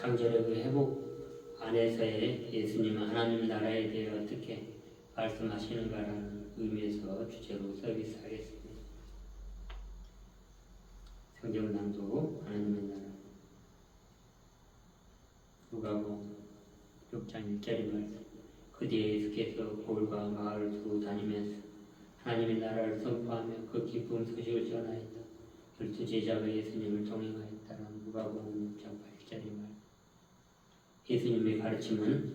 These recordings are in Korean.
창조의 그 회복 안에서의 예수님은 하나님 나라에 대해 어떻게 말씀하시는가라는 의미에서 주제로 서비스하겠습니다. 성경 낭독 하나님의 나라 누가복음 6장 1절의 말씀. 그 뒤에 예수께서 고을과 마을을 두루 다니면서 하나님의 나라를 선포하며 그 기쁜 소식을 전하였다. 12제자가 예수님을 동행하였다는 누가복음 6장 8절의 말씀. 예수님의 가르침은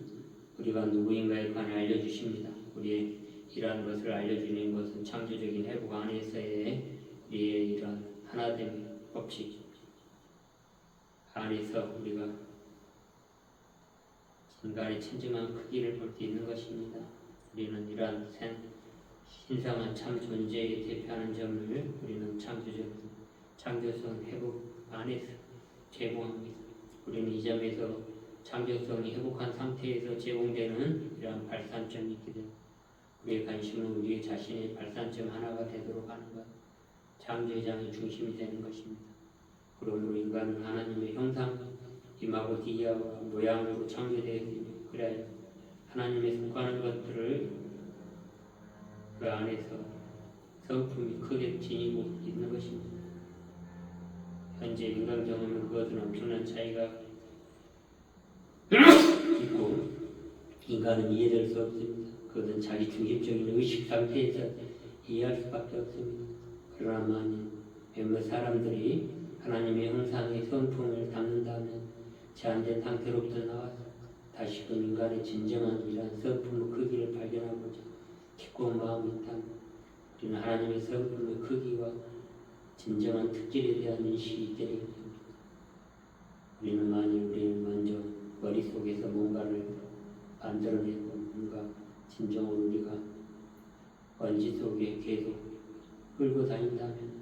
우리가 누구인가에 관해 알려주십니다. 우리의 이러한 것을 알려주는 것은 창조적인 회복 안에서의 우리의 이러한 하나됨의 법칙 안에서 우리가 인간의 진정한 크기를 볼 수 있는 것입니다. 우리는 이러한 신성한 참 존재에 대표하는 점을 우리는 창조성 회복 안에서 제공합니다. 우리는 이 점에서 창조성이 회복한 상태에서 제공되는 이러한 발산점이 있게 됩니다. 우리의 관심은 우리 자신의 발산점 하나가 되도록 하는 것, 창조의 장의 중심이 되는 것입니다. 그러므로 인간은 하나님의 형상, 임하고 디아와 모양으로 창조되었으며 그래야 하나님의 속하는 것들을 그 안에서 성품이 크게 지니고 있는 것입니다. 현재 인간 경험은 그것은 엄청난 차이가 있고 인간은 이해될 수 없습니다. 그것은 자기 중심적인 의식 상태에서 이해할 수밖에 없습니다. 그러나 만일 몇몇 사람들이 하나님의 형상의 성품을 담는다면 제한된 상태로부터 나와서 다시금 인간의 진정한 이러한 성품의 크기를 발견하고자 기꺼운 마음이 있다면 우리는 하나님의 성품의 크기와 진정한 특질에 대한 인식이 있게 되기 때문입니다. 우리는 만일 우리는 먼저 머릿속에서 뭔가를 만들어내고 뭔가 진정으로 우리가 먼지 속에 계속 끌고 다닌다면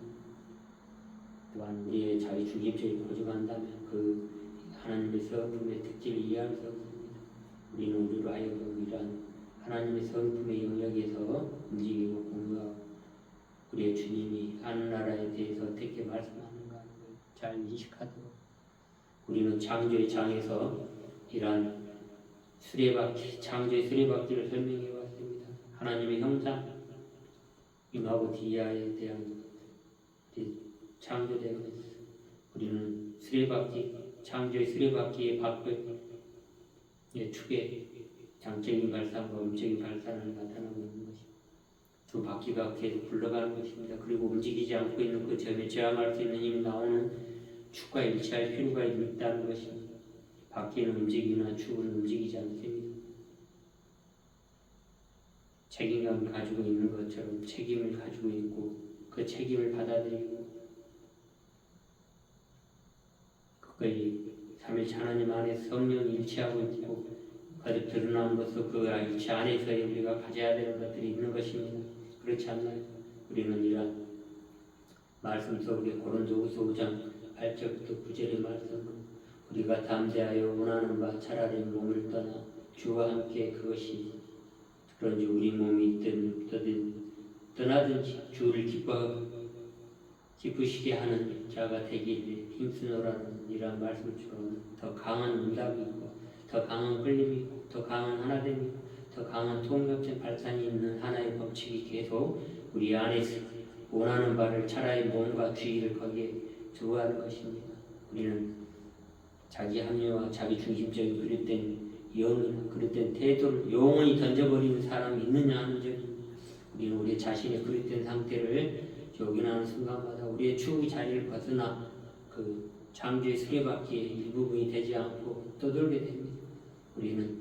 또한 우리의 자기 중심적인 고집한다면 그 하나님의 성품의 특질을 이해할 수 없습니다. 우리는 우리로 하여금 이러한 하나님의 성품의 영역에서 움직이고 공유하고 우리의 주님이 하늘나라에 대해서 어떻게 말씀하는가 잘 인식하도록 우리는 창조의 장에서 이러한 수레바퀴, 창조의 수레바퀴를 설명해 왔습니다. 하나님의 형상, 임하고 디아에 대한 창조된 것, 우리는 수레바퀴, 창조의 수레바퀴의 밖의 축에 장적인 발산과 음적인 발산을 나타나고 있는 것입니다. 두 바퀴가 계속 굴러가는 것입니다. 그리고 움직이지 않고 있는 그 점에 저항할 수 있는 힘이 나오는 축과 일치할 필요가 있다는 것입니다. 바퀴는 움직이나 축은 움직이지 않습니다. 책임감을 가지고 있는 것처럼 책임을 가지고 있고 그 책임을 받아들이고 그의 삼일체 하나님 안에 성령이 일치하고 있고 거듭 드러나는 것으로 그 일치 안에서 우리가 가져야 되는 것들이 있는 것입니다. 그렇지 않나요? 우리는 이러한 말씀 속에 고린도후서 5장 8절부터 9절의 말씀 우리가 담대하여 원하는 바 차라리 몸을 떠나 주와 함께 그것이 그런지 우리 몸이 있든 떠나든지 주를 기쁘시게 하는 자가 되기를 힘쓰노라는 이러한 말씀처럼 더 강한 응답이 있고 더 강한 끌림이 있고 더 강한 하나됨이 있고 더 강한 통합된 발산이 있는 하나의 법칙이 계속 우리 안에서 원하는 바를 차라리 몸과 주의를 거기에 두어하는 것입니다. 우리는 자기 합리와 자기 중심적인 그릇된 영이나 그릇된 태도를 영원히 던져버리는 사람이 있느냐 하는 점입니다. 우리는 우리 자신의 그릇된 상태를 요긴하는 순간마다 우리의 추구 자리를 벗어나 그 창조의 수레바퀴의 일부분이 되지 않고 떠돌게 됩니다. 우리는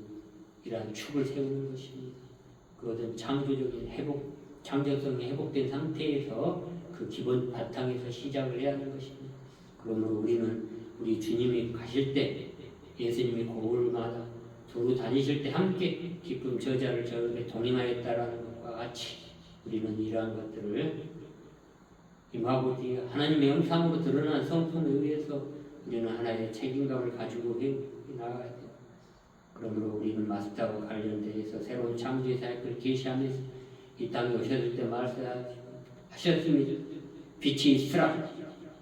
이러한 축을 세우는 것입니다. 그것은 창조적인 회복, 창조성이 회복된 상태에서 그 기본 바탕에서 시작을 해야 하는 것입니다. 그러므로 우리는 우리 주님이 가실 때 예수님이 고을마다 두루 다니실 때 함께 기쁨 저자를 저에게 동행하였다라는 것과 같이 우리는 이러한 것들을 임하고 하나님의 형상으로 드러난 성품에 의해서 우리는 하나의 책임감을 가지고 나가야 돼요. 그러므로 우리는 마스터와 관련돼서 새로운 창조의 사역을 계시하면서 이 땅에 오셨을 때 말씀하셨습니다. 빛이 있으라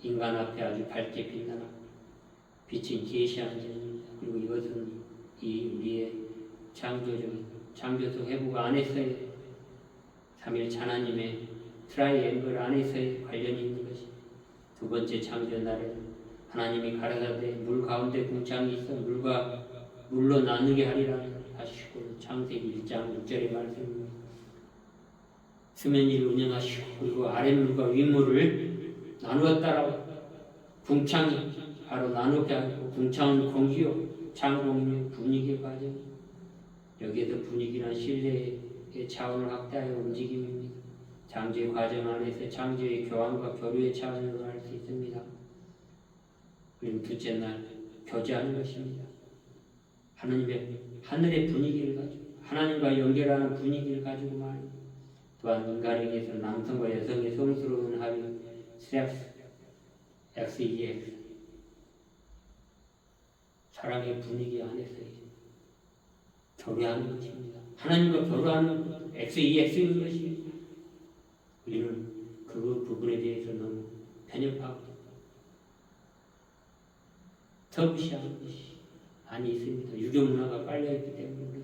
인간 앞에 아주 밝게 빛나라. 빛인 계시하는 점입니다. 그리고 이것은 이 우리의 창조적 회복 안에서의 삼일체 하나님의 트라이앵글 안에서의 관련이 있는 것입니다. 두 번째 창조 날에 하나님이 가라사대 물 가운데 궁창이 있어 물로 나누게 하리라 하시고 창세기 1장 6절의 말씀입니다. 수면 위를 운영하시고 그리고 아랫물과 윗물을 나누었다라고 궁창이 바로 나누게 하고 궁창은 공기요 창공의 분위기 과정 여기에서 분위기란 신뢰의 차원을 확대하여 움직임입니다. 창조의 과정 안에서 창조의 교환과 교류의 차원으로 할 수 있습니다. 그리고 둘째 날 교제하는 것입니다. 하늘의 분위기를 가지고 하나님과 연결하는 분위기를 가지고 말입니다. 또한 인간에게서 남성과 여성의 성스러운 합의 섹스 XEX 사랑의 분위기 안에서 교류하는 것입니다. 하나님과 교류하는 XEX인 것입니다. 우리는 그 부분에 대해서 너무 편협하고 터부시하는 것이 많이 있습니다. 유교 문화가 빨려있기 때문에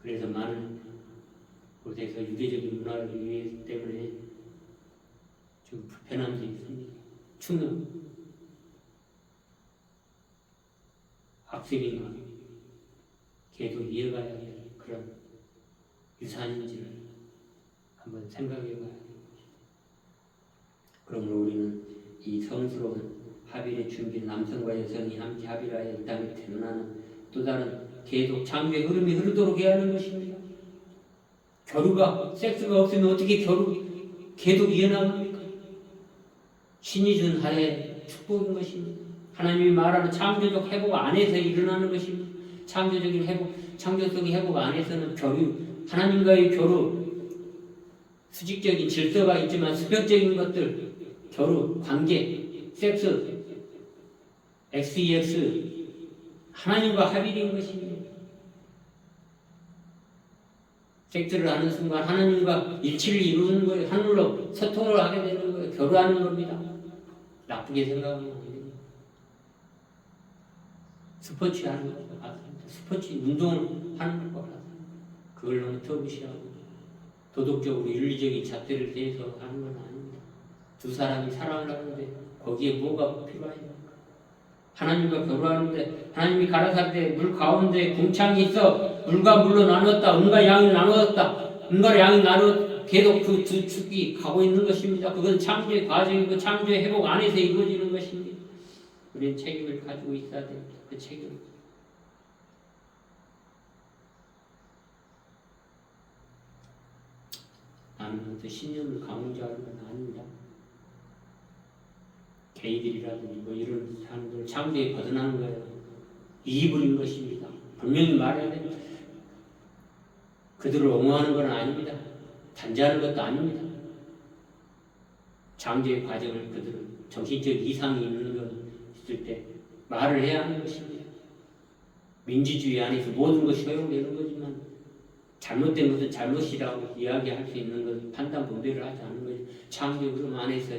그래서 많은 곳에서 유교적인 문화를 이해하기 때문에 좀 불편함도 있습니다. 충격, 학습이나 계속 이어가야 할 그런 유산인지를 한번 생각해 봐야 합니다. 그러므로 우리는 이 성스러운 합일의 준비 남성과 여성이 함께 합일하여 이 땅에 태어나는 또 다른 계속 창조의 흐름이 흐르도록 해야 하는 것입니다. 섹스가 없으면 어떻게 계속 이어나갑니까? 신이 준 하나의 축복인 것입니다. 하나님이 말하는 창조적 회복 안에서 일어나는 것입니다. 창조적인 회복, 창조성의 회복 안에서는 교류, 하나님과의 교류, 수직적인 질서가 있지만 수평적인 것들, 교류, 관계, 섹스, XEX, 하나님과 합일인 것입니다. 섹스를 하는 순간 하나님과 일치를 이루는 거예요. 하늘로 소통을 하게 되는 거예요. 교류하는 겁니다. 나쁘게 생각하면 안 됩니다. 스포츠 하는 것과 같습니다. 스포츠 운동을 하는 것과 같습니다. 그걸 너무 터부시하고 도덕적으로 윤리적인 잣대를 대해서 하는 건 아닙니다. 두 사람이 사랑을 하는데 거기에 뭐가 필요합니까? 하나님과 교류하는데 하나님이 가라사대 물 가운데 궁창이 있어 물과 물로 나누었다. 은과 양이 나누었다. 은과 양이 계속 그 두 축이 가고 있는 것입니다. 그건 창조의 과정이고 창조의 회복 안에서 이루어지는 것입니다. 우리는 책임을 가지고 있어야 됩니다. 그 책임. 나는 또 신념을 강조하는 건 아닙니다. 게이들이라든지 뭐 이런 사람들 창조에 벗어나는 거예요. 이불인 것입니다. 분명히 말해야 됩니다. 그들을 옹호하는 건 아닙니다. 단죄하는 것도 아닙니다. 창조의 과정을 그들은 정신적 이상이 있는 것 있을 때 말을 해야 하는 것입니다. 민주주의 안에서 모든 것이 허용되는 거지만 잘못된 것은 잘못이라고 이야기할 수 있는 것은 판단 분별을 하지 않는 것이 창조의 흐름 안에서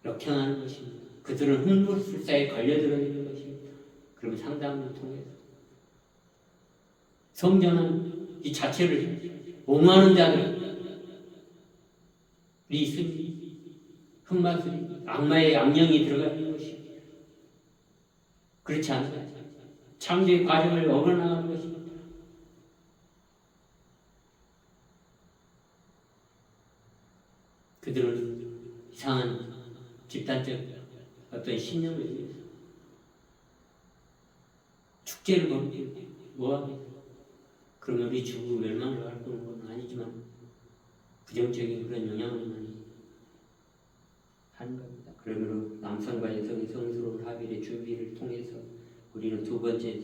역행하는 것입니다. 그들은 흥물술사에 걸려들어 있는 것입니다. 그러면 상담을 통해서 성전은 이 자체를 옹호하는 자들이 있습니다. 흑마술이 악마의 악령이 들어가 있는 것입니다. 그렇지 않아요. 창조의 과정을 어겨나가는 것입니다. 그들은 이상한 집단적 어떤 신념을 위해서 축제를 벌이고 뭐합니까? 그러면 우리 지구 멸망을 할 건 아니지만 부정적인 그런 영향을 많이 하는 겁니다. 그러므로 남성과 여성의 성스러운 합일의 준비를 통해서 우리는 두 번째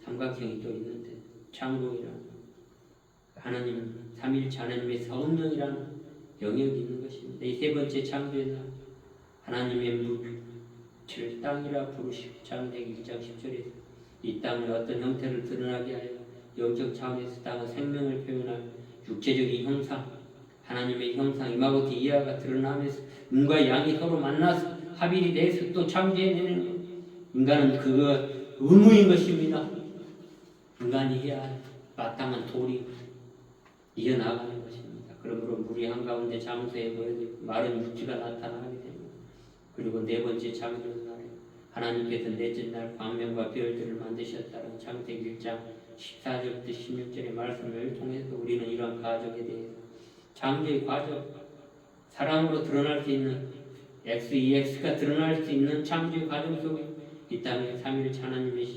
삼각형이 또 있는데 창공이라는 하나님 삼일체 하나님의 성령이라는 영역이 있는 것입니다. 이 세 번째 창조에는 하나님의 물을 땅이라 부르시고 창세기 1장 10절에서 이 땅을 어떤 형태를 드러나게 하여 영적 차원에서 땅은 생명을 표현할 육체적인 형상 하나님의 형상 이마고티 이하가 드러나면서 음과 양이 서로 만나서 합일이 돼서 또 창조해내는 것. 인간은 그거 의무인 것입니다. 인간이 해야 마땅한 도리 이어나가는 것입니다. 그러므로 물이 한가운데 장소에 모여도 마른 육지가 나타나게 됩니다. 그리고 네 번째 창조의 날에 하나님께서 넷째 날 광명과 별들을 만드셨다는 창세기 1장 14절부터 16절의 말씀을 통해서 우리는 이런 과정에 대해서 창조의 과정, 사랑으로 드러날 수 있는 XEX가 드러날 수 있는 창조의 과정 속에 이 땅에 삼위일체 하나님의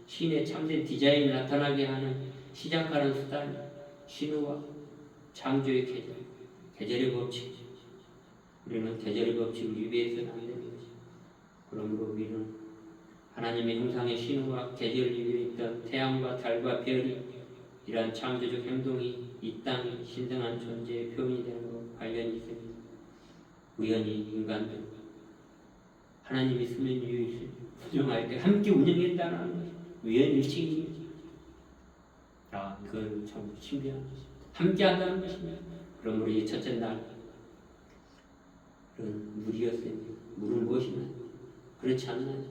신의 참된 디자인이 나타나게 하는 시작하는 수단, 신호와 창조의 계절, 계절의 법칙. 우리는 계절의 법칙을 위배해서는 안 되는 것이죠. 그러므로 우리는 하나님의 형상의 신호와 계절 위에 있던 태양과 달과 별이 이러한 창조적 행동이 이 땅의 신성한 존재의 표현이 되는 것 관련이 있습니다. 우연히 인간들 하나님이 있으면 이유 있으면 운영할 때 함께 운영했다는 것이 우연일치입니다. 그건 참 신비한 것입니다. 함께 한다는 것입니다. 그러므로 이 첫째 날 그런 물이었습니다. 물은 무엇이냐? 그렇지 않나요?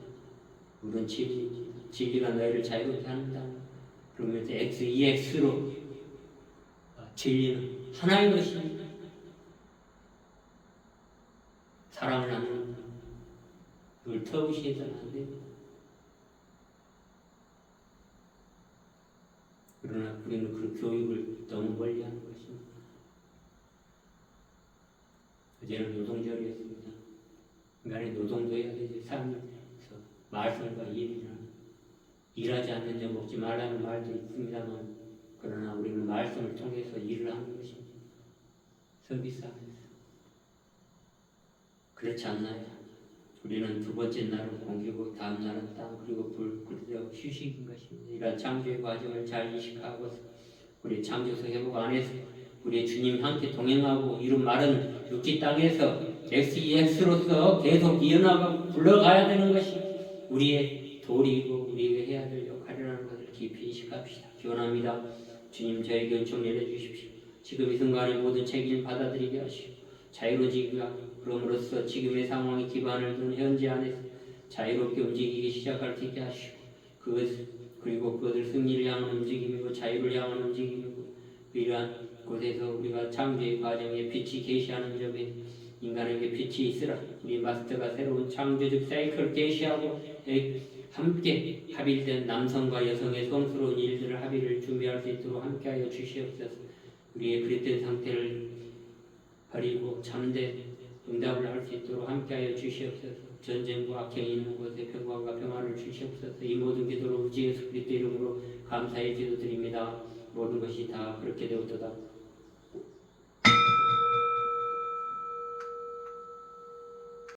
물은 진리지. 진리가 너희를 자유롭게 한다. 그러면서 XEX로 진리는 하나인 것입니다. 사랑을 나누는 그걸 터부시해서는 안 됩니다. 그러나 우리는 그 교육을 너무 멀리하는 것입니다. 어제는 노동절이었습니다. 인간이 노동도 해야 되지. 삶에서 말씀과 일하지 않는 점 먹지 말라는 말도 있습니다만, 그러나 우리는 말씀을 통해서 일을 하는 것입니다. 서비스하면서. 그렇지 않나요? 우리는 두 번째 날은 공기고 다음 날은 땅 그리고 불 그리고 휴식인 것입니다. 이러한 창조의 과정을 잘 인식하고 우리 창조서 회복 안에서 우리 주님 함께 동행하고 이룬 마른 육지 땅에서 XEX로서 계속 이어나가 굴러가야 되는 것이 우리의 도리이고 우리가 해야 될 역할이라는 것을 깊이 인식합시다. 기원합니다. 주님 저에게 은총 내려주십시오. 지금 이 순간에 모든 책임 받아들이게 하시고 자유로워지게 하고 그럼으로써 지금의 상황에 기반을 둔 현재 안에서 자유롭게 움직이기 시작할 수 있게 하시고 그리고 그것을 승리를 향한 움직임이고 자유를 향한 움직임이고 이러한 곳에서 우리가 창조의 과정에 빛이 계시하는 점에 인간에게 빛이 있으라. 우리 마스터가 새로운 창조적 사이클을 계시하고 함께 합일된 남성과 여성의 성스러운 일들을 합의를 준비할 수 있도록 함께하여 주시옵소서. 우리의 그릇된 상태를 버리고 참된 응답을 할 수 있도록 함께하여 주시옵소서. 전쟁과 악행이 있는 곳에 평강과 평화를 주시옵소서. 이 모든 기도를 우리 예수 그리스도 이름으로 감사의 기도드립니다. 모든 것이 다 그렇게 되었도다.